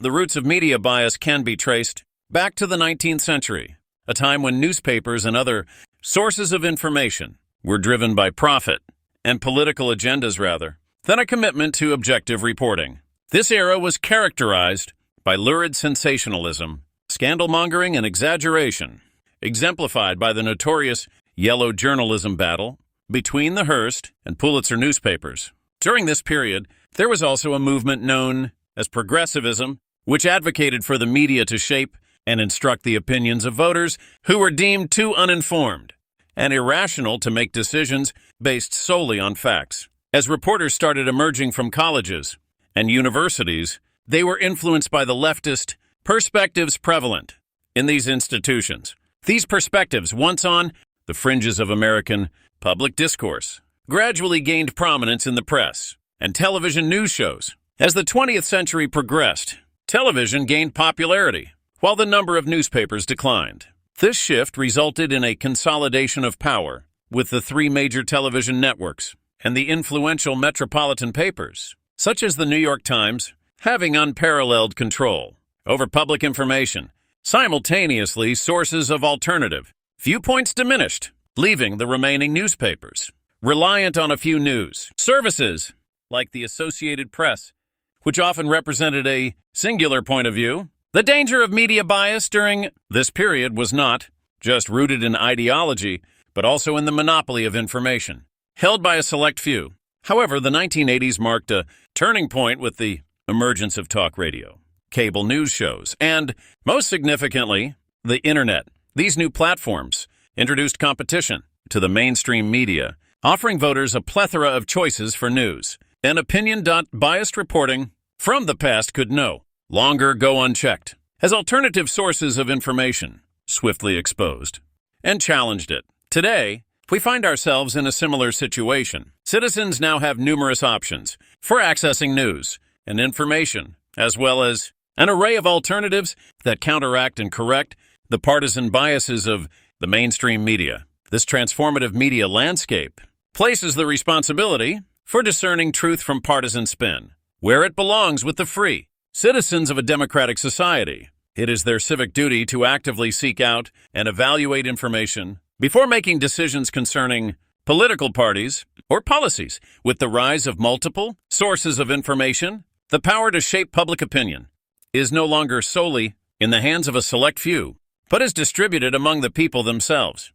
The roots of media bias can be traced back to the 19th century, a time when newspapers and other sources of information were driven by profit and political agendas rather than a commitment to objective reporting. This era was characterized by lurid sensationalism, scandal-mongering, and exaggeration, exemplified by the notorious yellow journalism battle between the Hearst and Pulitzer newspapers. During this period, there was also a movement known as progressivism, which advocated for the media to shape and instruct the opinions of voters who were deemed too uninformed and irrational to make decisions based solely on facts. As reporters started emerging from colleges and universities, they were influenced by the leftist perspectives prevalent in these institutions. These perspectives, once on the fringes of American public discourse, gradually gained prominence in the press and television news shows. As the 20th century progressed, television gained popularity, while the number of newspapers declined. This shift resulted in a consolidation of power, with the three major television networks and the influential metropolitan papers, such as the New York Times, having unparalleled control over public information. Simultaneously, sources of alternative viewpoints diminished, leaving the remaining newspapers reliant on a few news services, like the Associated Press, which often represented a singular point of view. The danger of media bias during this period was not just rooted in ideology, but also in the monopoly of information, held by a select few. However, the 1980s marked a turning point with the emergence of talk radio, cable news shows, and, most significantly, the Internet. These new platforms introduced competition to the mainstream media, offering voters a plethora of choices for news and opinion. Biased reporting from the past could no longer go unchecked, as alternative sources of information swiftly exposed and challenged it. Today, we find ourselves in a similar situation. Citizens now have numerous options for accessing news and information, as well as an array of alternatives that counteract and correct the partisan biases of the mainstream media. This transformative media landscape places the responsibility for discerning truth from partisan spin where it belongs, with the free citizens of a democratic society. It is their civic duty to actively seek out and evaluate information before making decisions concerning political parties or policies. With the rise of multiple sources of information, the power to shape public opinion is no longer solely in the hands of a select few, but is distributed among the people themselves.